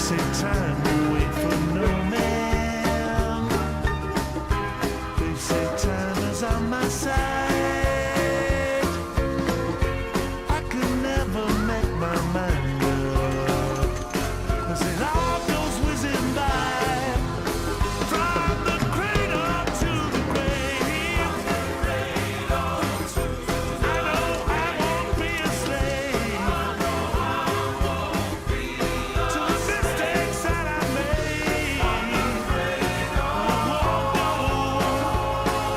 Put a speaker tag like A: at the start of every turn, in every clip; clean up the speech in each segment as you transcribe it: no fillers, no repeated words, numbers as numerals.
A: say time will wait for no man. They say time is on my side. I could never make my mind up. Cause it all goes whizzing by. From the cradle to the grave. I know I won't be a slave to the mistakes that I made. I won't go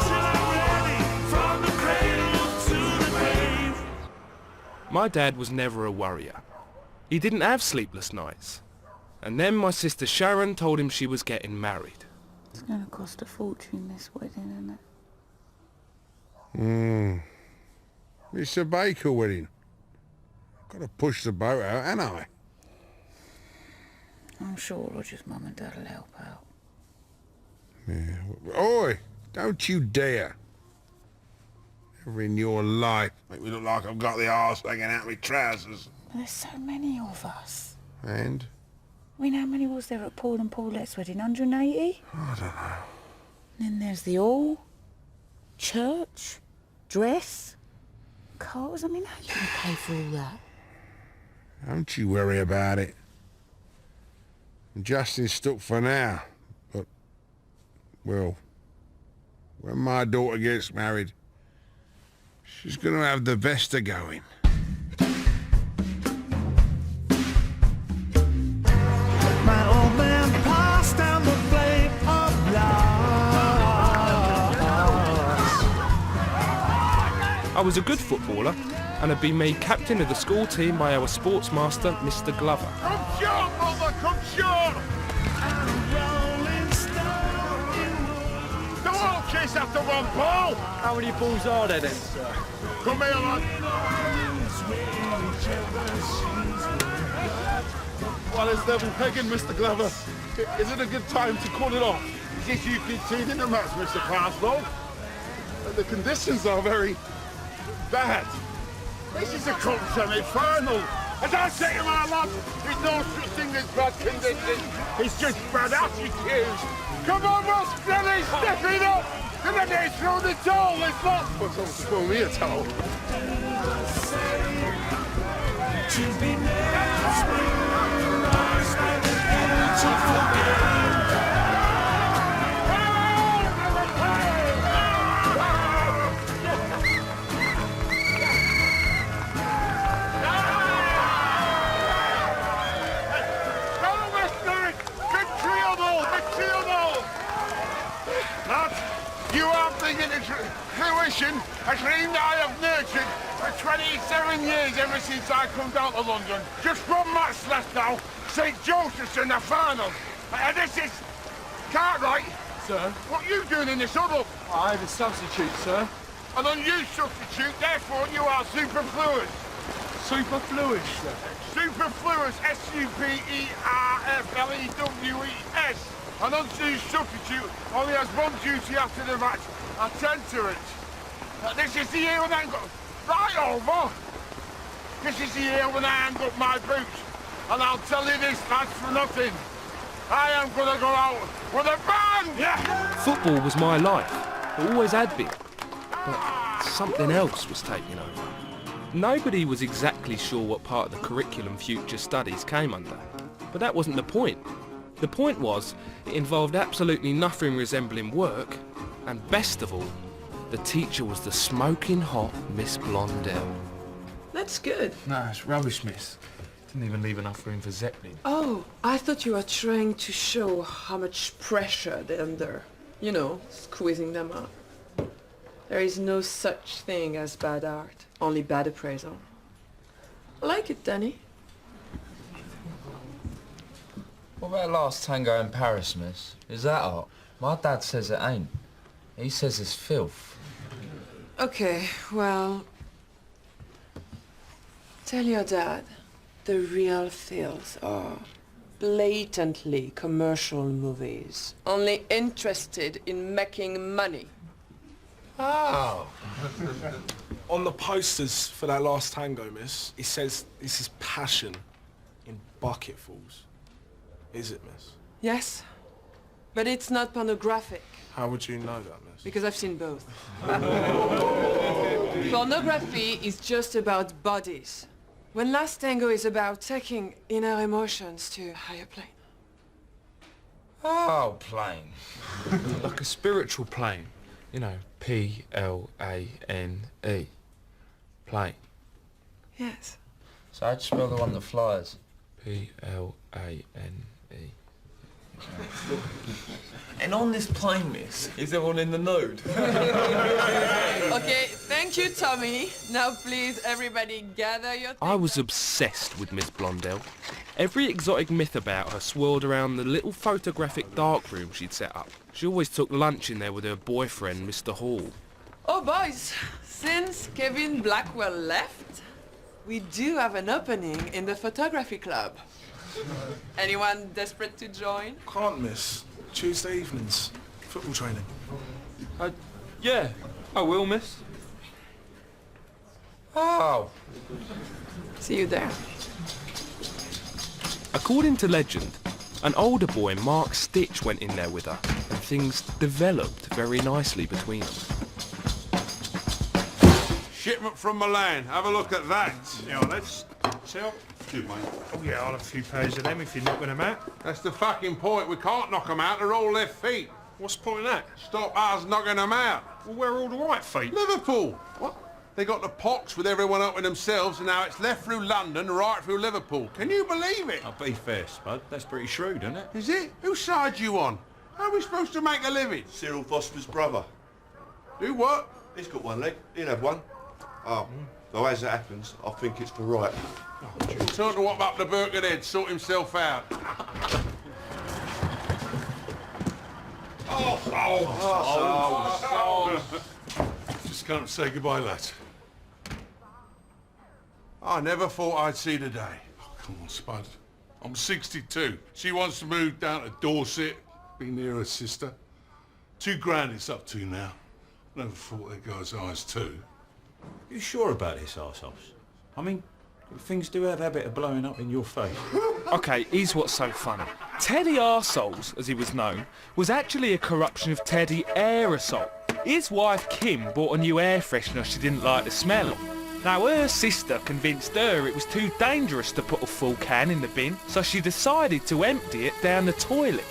A: till I'm ready. From the cradle to the grave.
B: My dad was never a worrier. He didn't have sleepless nights. And then my sister Sharon told him she was getting married.
C: It's going to cost a fortune, this wedding, isn't it?
D: It's a Baker wedding. Got to push the boat out, ain't I?
C: I'm sure Roger's mum and dad will help out.
D: Yeah. Oi! Don't you dare. Never in your life make me look like I've got the arse hanging out my trousers.
C: But there's so many of us.
D: And?
C: I mean, how many was there at Paul and Paulette's wedding? 180?
D: I don't know.
C: Then there's the hall, church, dress, cars. I mean, how can you pay for all that?
D: Don't you worry about it. Justin's stuck for now, but, well, when my daughter gets married, she's going to have the best of going.
A: My old man passed down the flame of loss.
B: I was a good footballer and had been made captain of the school team by our sports master, Mr. Glover.
D: Come short, mother, come short!
A: And a rolling stone in
D: Don't all chase after one ball!
E: How many balls are there then, sir?
D: Come here, lad.
F: While it's level pegging, Mr. Glover, is it a good time to call it off?
D: Is this you conceding the match, Mr. Cradle?
F: The conditions are very bad.
D: This is a cup semi-final. As I say to my lad, there's no such thing as bad conditions. It's just bad attitudes. Come on, Ross, Billy, step it up! Gonna get through the toll, this lot!
F: What's someone to throw me a towel?
A: to be next beautiful game.
D: You are bringing into fruition a dream that I have nurtured for 27 years ever since I come down to London. Just one match left now, St. Joseph's in the final. And this is Cartwright.
F: Sir?
D: What are you doing in this huddle?
F: I'm a substitute, sir.
D: An unused substitute, therefore you are superfluous.
F: Superfluous, sir.
D: Superfluous, S-U-P-E-R-F-L-E-W-E-S. An unused substitute only has one duty after the match. Attend to it. This is the year when I got right over. This is the year when I hang up my boots. And I'll tell you this, that's for nothing. I am gonna go out with a bang! Yeah!
B: Football was my life. It always had been. But something else was taking over. Nobody was exactly sure what part of the curriculum future studies came under. But that wasn't the point. The point was, it involved absolutely nothing resembling work, and best of all, the teacher was the smoking hot Miss Blondell.
G: That's good.
E: Nah, it's rubbish, miss. Didn't even leave enough room for Zeppelin.
G: Oh, I thought you were trying to show how much pressure they're under. You know, squeezing them out. There is no such thing as bad art, only bad appraisal. I like it, Danny.
H: What about Last Tango in Paris, miss? Is that art? My dad says it ain't. He says it's filth.
G: Okay, well... Tell your dad the real thrills are blatantly commercial movies, only interested in making money.
F: Oh. On the posters for that Last Tango, miss, it says this is passion in bucketfuls.
E: Is it, miss?
G: Yes, but it's not pornographic,
E: How would you know that, miss?
G: because I've seen both. Pornography is just about bodies, when Last Tango is about taking inner emotions to a higher plane.
H: Oh, plane.
B: Like a spiritual plane. You know, P-L-A-N-E. Plane.
G: Yes.
H: So how'd you spell the one that flies?
B: P-L-A-N-E.
I: And on this plane, miss, is everyone in the nude?
G: Okay, thank you, Tommy. Now please, everybody gather your things.
B: I was obsessed with Miss Blondell. Every exotic myth about her swirled around the little photographic darkroom she'd set up. She always took lunch in there with her boyfriend, Mr. Hall.
G: Oh, boys, since Kevin Blackwell left, we do have an opening in the photography club. Anyone desperate to join?
E: Can't miss. Tuesday evenings. Football training.
B: Yeah, I will, miss.
H: Oh.
G: See you there.
B: According to legend, an older boy, Mark Stitch, went in there with her, and things developed very nicely between them.
D: Shipment from Milan. Have a look at that.
F: Yeah, let's sell. Excuse me.
J: Oh yeah, I'll have a few pairs of them if you're knocking them out.
D: That's the fucking point. We can't knock them out. They're all left feet.
J: What's the point of that?
D: Stop us knocking them out.
J: Well, where are all the right feet?
D: Liverpool. What? They got the pox with everyone helping themselves, and now it's left through London, right through Liverpool. Can you believe it?
F: I'll be fair, Spud. That's pretty shrewd, isn't it?
D: Is it? Whose side you on? How are we supposed to make a living?
K: Cyril Foster's brother.
D: Do what?
K: He's got one leg. He'll have one. Oh, though as it happens, I think it's the right.
D: Turn to what up the Birkenhead, sort himself out.
F: Just come to say goodbye, lads.
D: I never thought I'd see the day.
F: Oh, come on, Spud. I'm 62. She wants to move down to Dorset, be near her sister. £2,000 it's up to now. Never thought that guy's eyes too.
L: You sure about this, arseholes? I mean, things do have a habit of blowing up in your face.
B: Okay, here's what's so funny. Teddy Arseholes, as he was known, was actually a corruption of Teddy Aerosol. His wife Kim bought a new air freshener she didn't like the smell of. Now her sister convinced her it was too dangerous to put a full can in the bin, so she decided to empty it down the toilet.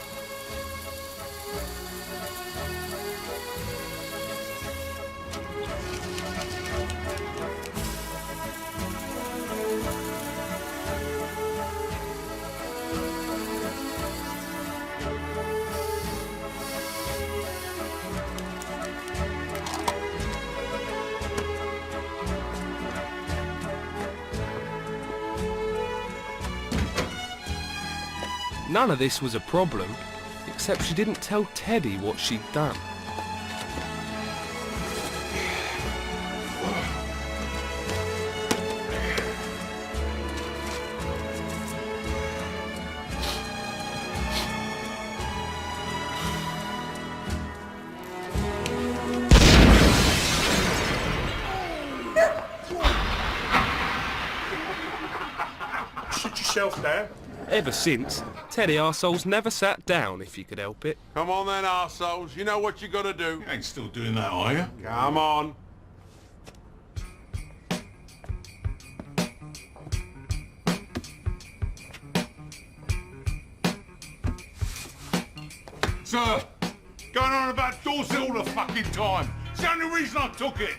B: None of this was a problem, except she didn't tell Teddy what she'd done.
J: Sit yourself down.
B: Ever since, Teddy Arseholes never sat down if he could help it.
D: Come on then, arseholes. You know what you gotta do.
F: You ain't still doing that, are you?
D: Come on.
F: Sir, going on about Dorset all the fucking time. It's the only reason I took it.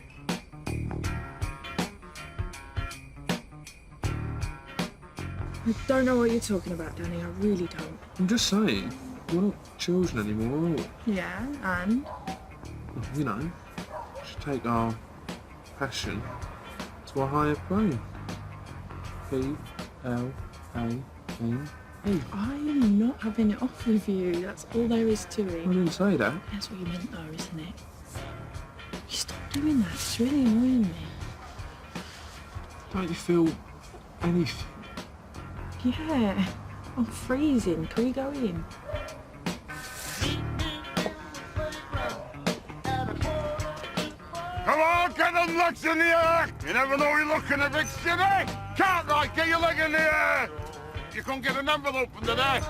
M: I don't know what you're talking about, Danny. I really don't.
E: I'm just saying, we're not children anymore, are we?
M: Yeah, and?
E: You know, we should take our passion to a higher plane. P-L-A-N-E.
M: I am not having it off with you. That's all there is to it.
E: I didn't say that.
M: That's what you meant though, isn't it? You stop doing that. It's really annoying me.
E: Don't you feel anything?
M: Yeah. I'm freezing. Can we go in?
D: Come on, get them legs in the air! You never know you're looking a big city! Can't right, get your leg in the air! You can't get an envelope from today.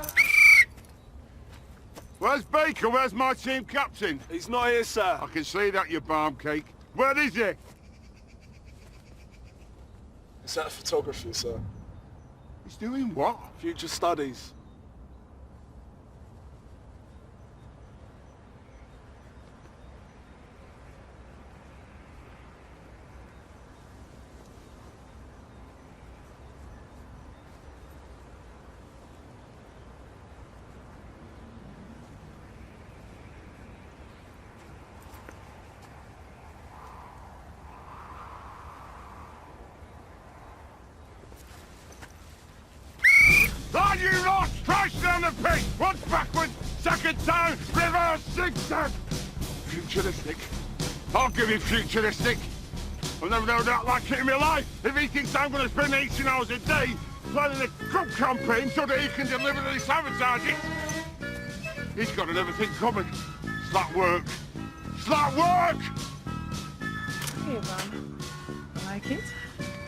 D: Where's Baker? Where's my team captain?
J: He's not here, sir.
D: I can see that, you barm cake. Where is he?
J: It's at photography, sir.
D: He's doing what?
J: Future studies.
D: On you lot! Crash down the pit! Once backwards, second down, reverse zigzag! Futuristic? I'll give him futuristic! I've never known that like it in my life! If he thinks I'm going to spend 18 hours a day planning a crop campaign so that he can deliberately sabotage it, he's got another thing coming. Slut work! Slut work!
G: Hey, Mom. I like it.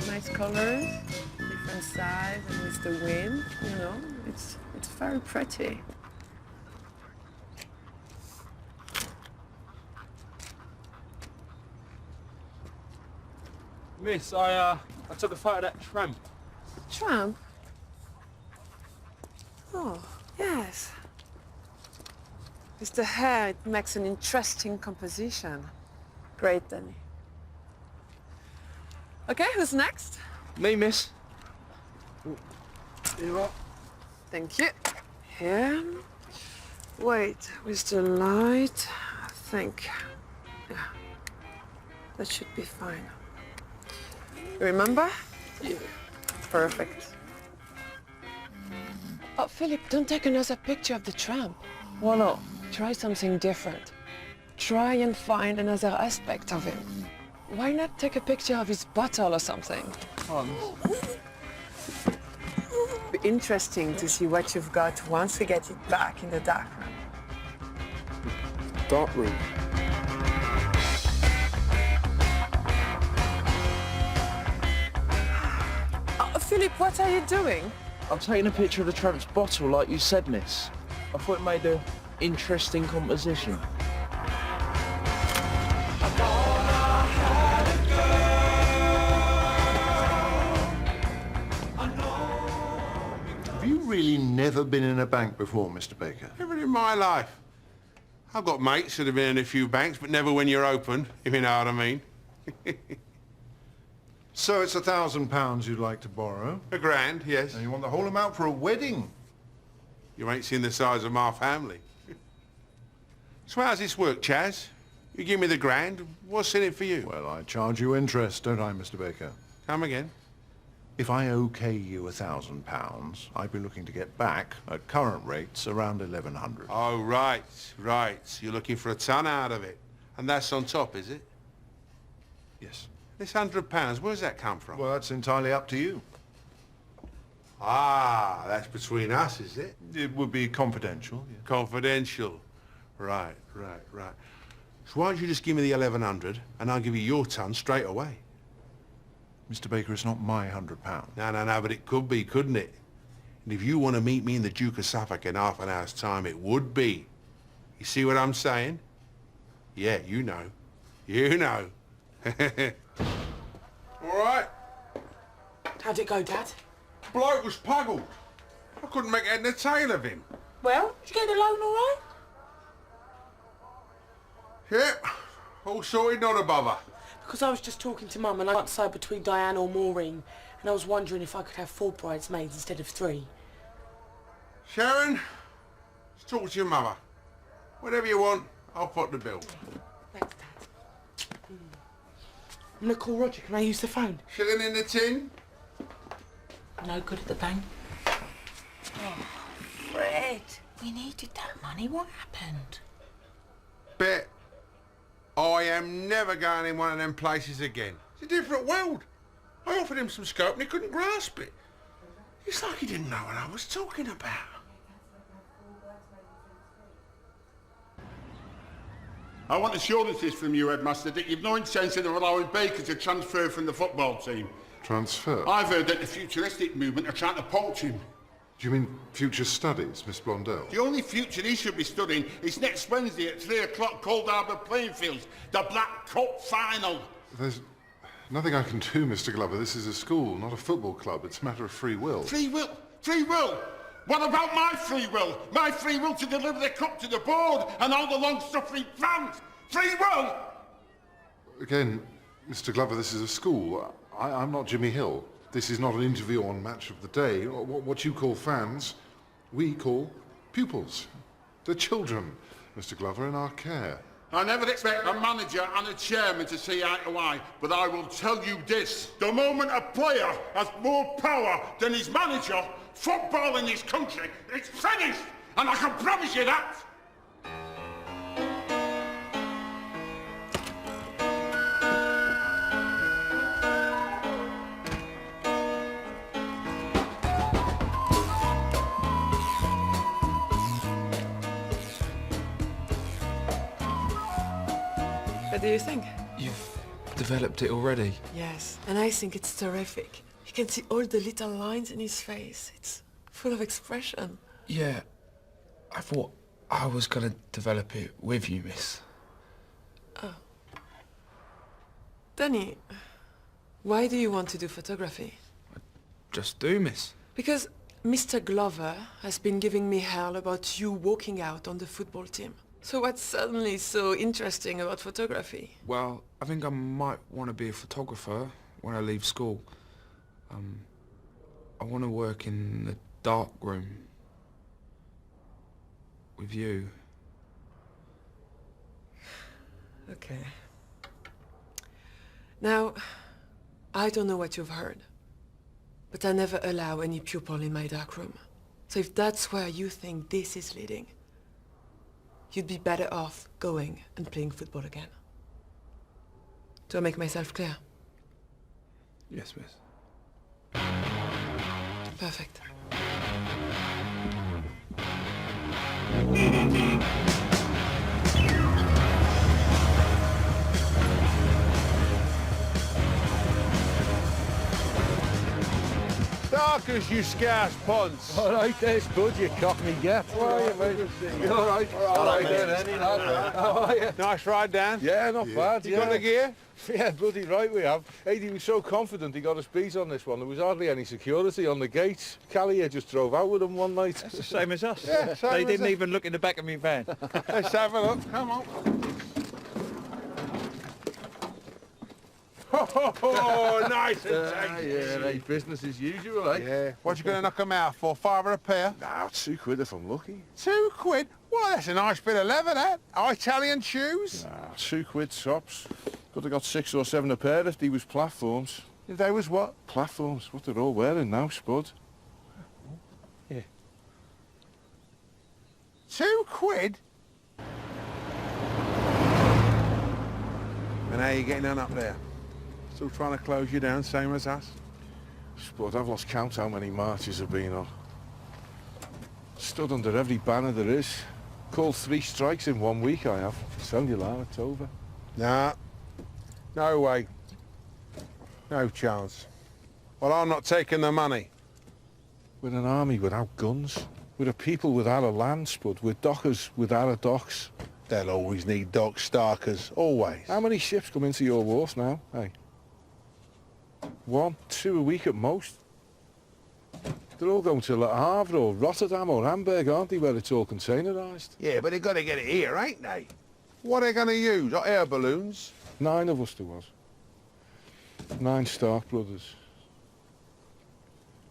G: Nice colors, different size, and with the wind, you know, it's very pretty.
J: Miss, I took a photo of that tramp.
G: Tramp? Oh, yes. With the hair, it makes an interesting composition. Great, Danny. Okay, who's next?
J: Me, miss.
G: You are. Thank you. Here. Wait, with the light, I think. Yeah, that should be fine. You remember? Yeah. Perfect. Oh, Philip, don't take another picture of the tramp.
J: Why not?
G: Try something different. Try and find another aspect of him. Why not take a picture of his bottle or something? Be interesting to see what you've got once we get it back in the darkroom.
J: Darkroom.
G: Philip, what are you doing?
I: I'm taking a picture of the tramp's bottle, like you said, miss. I thought it made an interesting composition.
K: Have you really never been in a bank before, Mr. Baker?
F: Never in my life. I've got mates that have been in a few banks, but never when you're open, if you know what I mean.
K: So it's £1,000 you'd like to borrow?
F: £1,000, yes.
K: And you want the whole amount for a wedding?
F: You ain't seen the size of my family. So how's this work, Chaz? You give me the £1,000, what's in it for you?
K: Well, I charge you interest, don't I, Mr. Baker?
F: Come again?
K: If I okay you £1,000, I'd be looking to get back, at current rates, around 1,100.
F: Oh, right, right. You're looking for a ton out of it. And that's on top, is it?
K: Yes.
F: This £100, where's that come from?
K: Well, that's entirely up to you.
F: Ah, that's between us, is it?
K: It would be confidential. Yeah.
F: Confidential. Right, right, right. So why don't you just give me the 1,100 and I'll give you your ton straight away?
K: Mr. Baker, it's not my £100.
F: No, but it could be, couldn't it? And if you want to meet me in the Duke of Suffolk in half an hour's time, it would be. You see what I'm saying? Yeah, you know. You know. All right.
C: How'd it go, Dad?
F: Bloke was puggled. I couldn't make head and tail of him.
C: Well, did you get the loan all right?
F: Yep. All sorted, not a bother.
C: Because I was just talking to Mum and I can't decide between Diane or Maureen, and I was wondering if I could have 4 bridesmaids instead of 3.
F: Sharon, let's talk to your mother. Whatever you want, I'll foot the bill.
C: Thanks, Dad. I'm gonna call Roger. Can I use the phone?
F: Shilling in the tin?
C: No good at the bank. Oh, Fred, we needed that money. What happened?
F: Bet I am never going in one of them places again. It's a different world. I offered him some scope and he couldn't grasp it. It's like he didn't know what I was talking about.
D: I want assurances from you, Headmaster, that you've no intention of allowing Baker to transfer from the football team.
K: Transfer?
D: I've heard that the futuristic movement are trying to poach him.
K: Do you mean future studies, Miss Blondell?
D: The only future he should be studying is next Wednesday at 3 o'clock, Cold Harbour Playing Fields, the Black Cup final.
K: There's nothing I can do, Mr. Glover. This is a school, not a football club. It's a matter of free will.
D: Free will? Free will? What about my free will? My free will to deliver the cup to the board and all the long-suffering fans? Free will?
K: Again, Mr. Glover, this is a school. I'm not Jimmy Hill. This is not an interview on Match of the Day. What you call fans, we call pupils. They're children, Mr. Glover, in our care.
D: I never expect a manager and a chairman to see eye to eye, but I will tell you this. The moment a player has more power than his manager, football in this country, it's finished! And I can promise you that!
G: What do you think?
B: You've developed it already?
G: Yes, and I think it's terrific. You can see all the little lines in his face. It's full of expression.
B: Yeah. I thought I was gonna develop it with you, miss.
G: Oh. Danny, why do you want to do photography?
B: Just do, miss.
G: Because Mr. Glover has been giving me hell about you walking out on the football team. So what's suddenly so interesting about photography?
B: Well, I think I might want to be a photographer when I leave school. I want to work in the darkroom with you.
G: Okay. Now, I don't know what you've heard, but I never allow any pupil in my darkroom. So if that's where you think this is leading, you'd be better off going and playing football again. Do I make myself clear?
B: Yes, miss.
G: Perfect.
D: Darkers, you scarce ponce.
J: All right there, Spud, you cockney gap.
D: How are you, mate?
J: You all right?
D: All right,
J: then, How are you?
D: Nice ride, Dan.
J: Yeah, not bad,
D: You got the gear?
J: Yeah, bloody right we have. He was so confident he got us beat on this one. There was hardly any security on the gates. Callie just drove out with him one night.
L: That's the same as us.
D: Yeah, same
L: They
D: as
L: didn't
D: us.
L: even look in the back of my van.
D: Let's have a look. Come on. Oh, nice and tasty.
J: Yeah, business as usual, eh?
D: Yeah. What you gonna knock 'em out for? Fiver a pair?
J: Nah, £2 if I'm lucky.
D: £2? Well, that's a nice bit of leather, that. Italian shoes?
J: Nah, £2 tops. Could have got 6 or 7 a pair if they was platforms.
D: If they was what?
J: Platforms, what they're all wearing now, Spud.
D: Yeah. £2? And how are you getting on up there? Still trying to close you down, same as us?
J: Spud, I've lost count how many marches I've been on. Stood under every banner there is. Called 3 strikes in 1 week, I have. Tell you that, it's over.
D: Nah. No way. No chance. Well, I'm not taking the money.
J: We're an army without guns. We're a people without a land, Spud. We're dockers without a docks.
D: They'll always need dock starkers, always.
J: How many ships come into your wharf now, hey? 1, 2 a week at most. They're all going to Le Havre or Rotterdam or Hamburg, aren't they, where it's all containerised?
D: Yeah, but they've got to get it here, ain't they? What are they going to use? Hot air balloons?
J: 9 of us there was. 9 Stark brothers.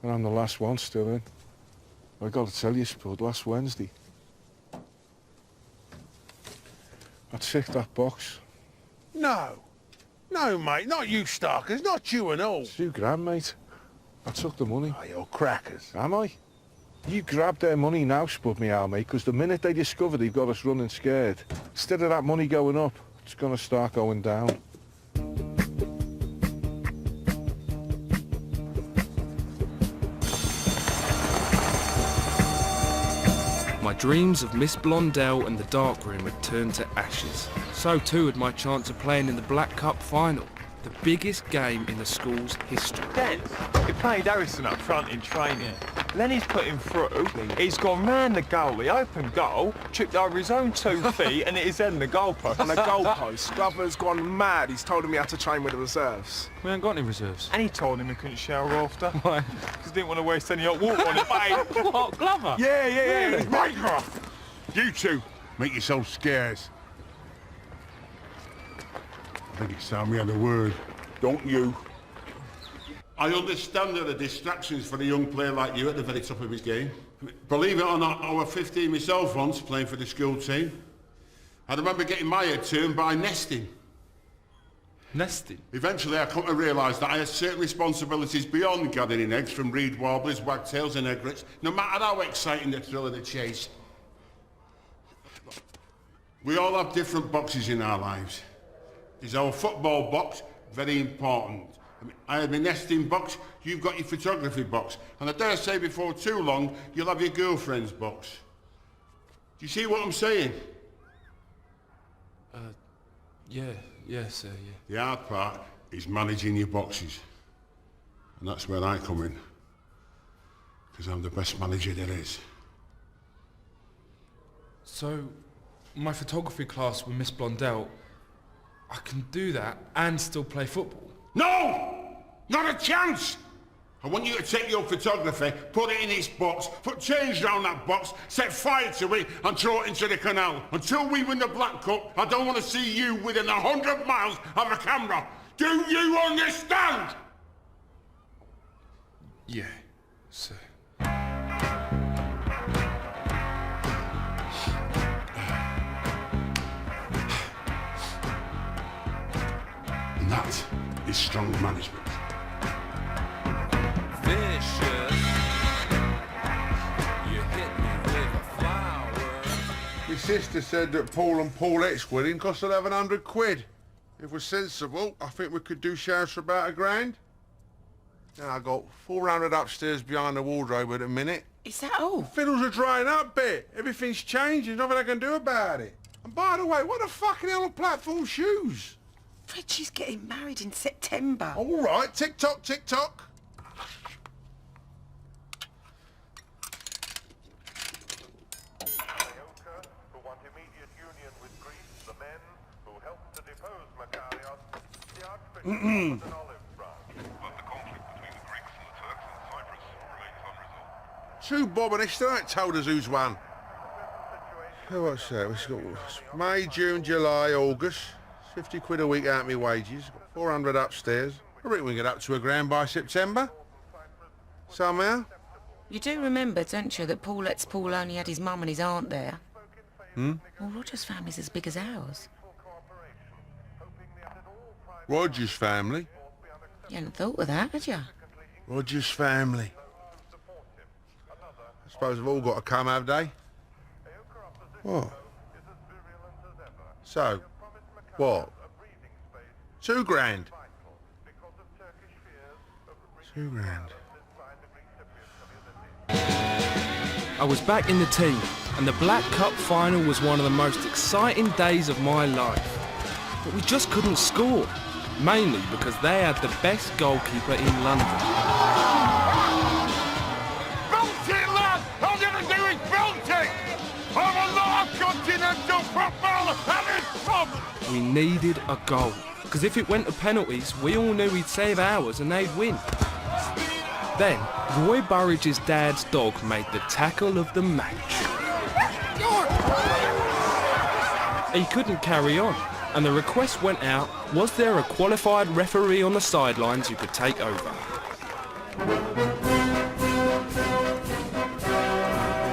J: And I'm the last one still in. I got to tell you, Spud, last Wednesday, I ticked that box.
D: No. No, mate, not you starkers, not you and all.
J: £2 mate. I took the money.
D: Oh, you're crackers.
J: Am I? You grab their money now, Spud, me owl, mate, because the minute they discover they've got us running scared, instead of that money going up, it's going to start going down.
B: My dreams of Miss Blondell and the darkroom had turned to ashes. So too had my chance of playing in the Black Cup final. The biggest game in the school's history.
N: Then, he played Harrison up front in training. Then he's put him through. He's gone round the goalie, open goal, tripped over his own 2 feet and hit his head in the goalpost.
I: On the goalpost, Glover's gone mad. He's told him he had to train with the reserves.
L: We ain't got any reserves.
N: And he told him he couldn't shower after. Why? Because he didn't want to waste any hot water on it, mate.
L: What, Glover?
N: Yeah.
D: Break off! You two, make yourselves scarce. I think it's time we had a word. Don't you?
F: I understand there are distractions for a young player like you at the very top of his game. Believe it or not, I was 15 myself once, playing for the school team. I remember getting my head turned by nesting.
B: Nesting?
F: Eventually I come to realise that I had certain responsibilities beyond gathering eggs from reed warblers, wagtails and egrets, no matter how exciting the thrill of the chase. We all have different boxes in our lives. There's our football box, very important. I had my nesting box, you've got your photography box. And I dare say before too long, you'll have your girlfriend's box. Do you see what I'm saying?
B: Yeah, sir, yeah.
F: The hard part is managing your boxes. And that's where I come in. Because I'm the best manager there is.
B: So, my photography class with Miss Blondell, I can do that and still play football?
F: No! Not a chance! I want you to take your photography, put it in this box, put chains round that box, set fire to it and throw it into the canal. Until we win the Black Cup, I don't want to see you within 100 miles of a camera. Do you understand?
B: Yeah, sir.
F: And that is strong management.
D: My sister said that Paul and Paulette's wedding cost 1,100 quid. If we're sensible, I think we could do Sharon's for about £1,000. Now, I got 400 upstairs behind the wardrobe at the minute.
C: Is that all?
D: Fiddles are drying up, bit. Everything's changed. There's nothing I can do about it. And by the way, what the fucking hell are platform shoes?
C: Reggie's getting married in September.
D: All right, tick-tock, tick-tock. True, Bob, and they still ain't told us who's won. So what's that? We've got May, June, July, August. 50 quid a week out of my wages. Got 400 upstairs. I reckon we can get up to £1,000 by September. Somehow.
C: You do remember, don't you, that Paulette's Paul only had his mum and his aunt there?
D: Hmm?
C: Well, Roger's family's as big as ours.
D: Roger's family?
C: You hadn't thought of that, had you?
D: Roger's family. I suppose they've all got to come, have they? What? So, what? £2,000? £2,000.
B: I was back in the team, and the Black Cup final was one of the most exciting days of my life. But we just couldn't score, mainly because they had the best goalkeeper in London.
D: Built it, lad! All you have to do is built it! I'm a lot of continental football and it's problem!
B: We needed a goal, because if it went to penalties, we all knew he'd save ours and they'd win. Then, Roy Burridge's dad's dog made the tackle of the match. He couldn't carry on, and the request went out, was there a qualified referee on the sidelines who could take over?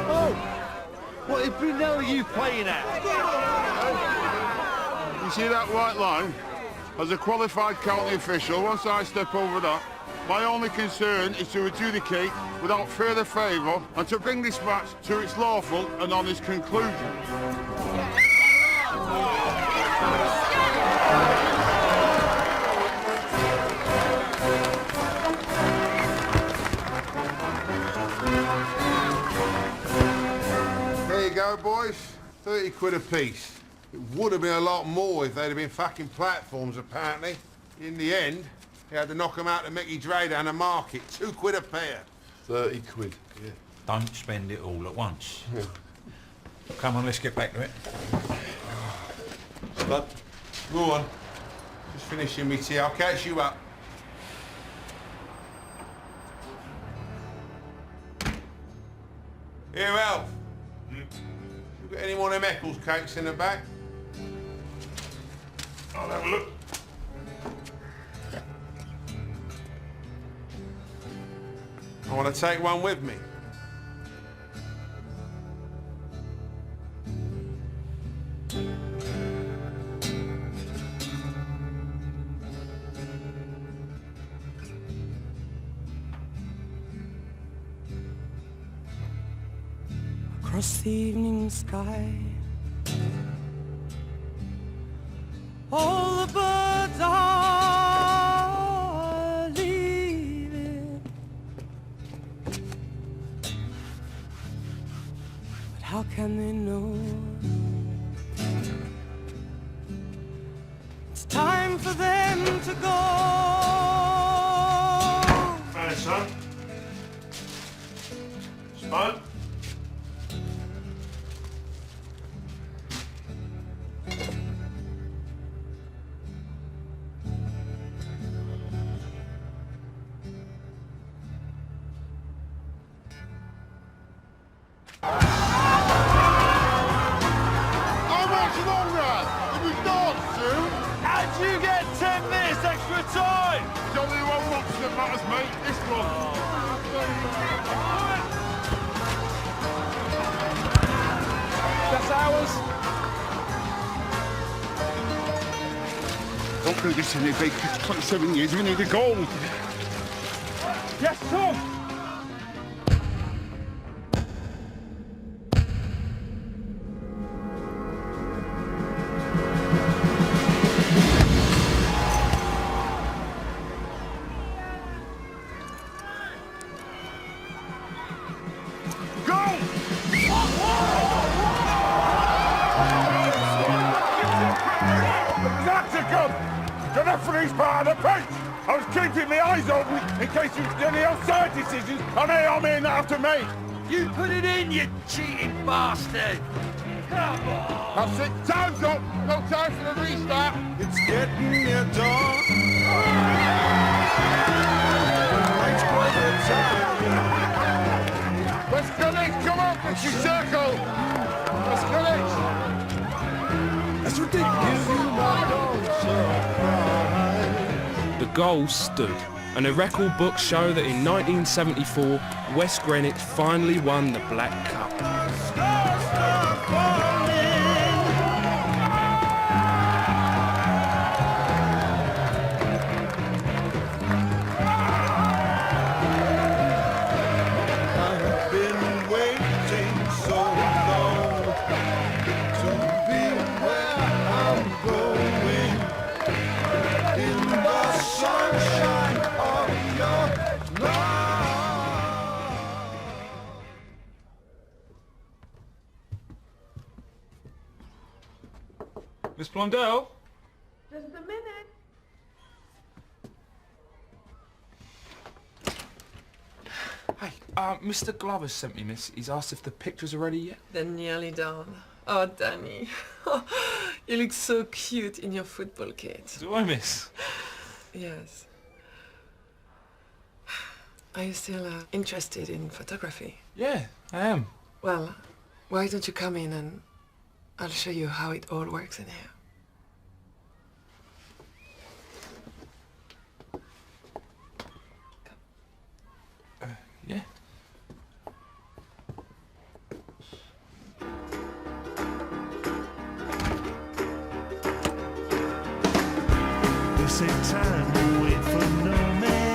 N: Oh! What if we know you playing at?
D: You see that white line? As a qualified county official, once I step over that, my only concern is to adjudicate without further favour and to bring this match to its lawful and honest conclusion. There you go, boys. 30 quid a piece. It would have been a lot more if they'd have been fucking platforms, apparently.
F: In the end, he had to knock 'em out to Mickey Dre down the market. £2 a pair.
K: 30 quid, yeah.
L: Don't spend it all at once. Come on, let's get back to it.
F: Spud, go on. Just finishing me tea. I'll catch you up. Here, Alf. You got any more of them Eccles cakes in the back? I'll have a look. I want to take one with me.
A: Across the evening sky, all the birds are leaving, but how can they know it's time for them to go?
D: Hey, son. Spud?
N: How'd you get 10 minutes extra time?
D: There's only one watch that matters, mate. This one.
N: That's ours.
D: Don't do this in it, big. 27 years, we need a goal.
N: Yes, Tom.
D: The referee's part of the pitch. I was keeping my eyes open in case you did any offside decisions, and they are being after me.
N: You put it in, you cheating bastard. Come on.
D: That's it. Time's up. No time for the restart.
A: It's getting near dawn. It's quarter time.
D: Let's go, Nick. Come on, it's your circle. Let's go, Nick.
A: That's ridiculous.
B: The goal stood, and the record books show that in 1974, West Greenwich finally won the Black Cup.
A: I've been waiting so long to be where I'm going, in the sunshine of your love.
B: Miss Blondell?
G: Just a minute.
B: Hey, Mr. Glover sent me, miss. He's asked if the pictures are ready yet.
G: They're nearly done. Oh, Danny. You look so cute in your football kit.
B: Do I, miss?
G: Yes. Are you still interested in photography?
B: Yeah, I am.
G: Well, why don't you come in and I'll show you how it all works in here.
B: Yeah.
A: They say time will wait for no man.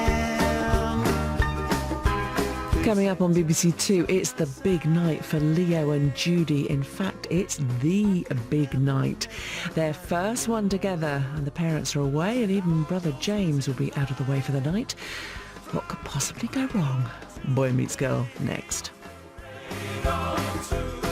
O: Coming up on BBC Two, it's the big night for Leo and Judy. In fact, it's the big night. Their first one together, and the parents are away, and even brother James will be out of the way for the night. What could possibly go wrong? Boy Meets Girl, next.
A: On to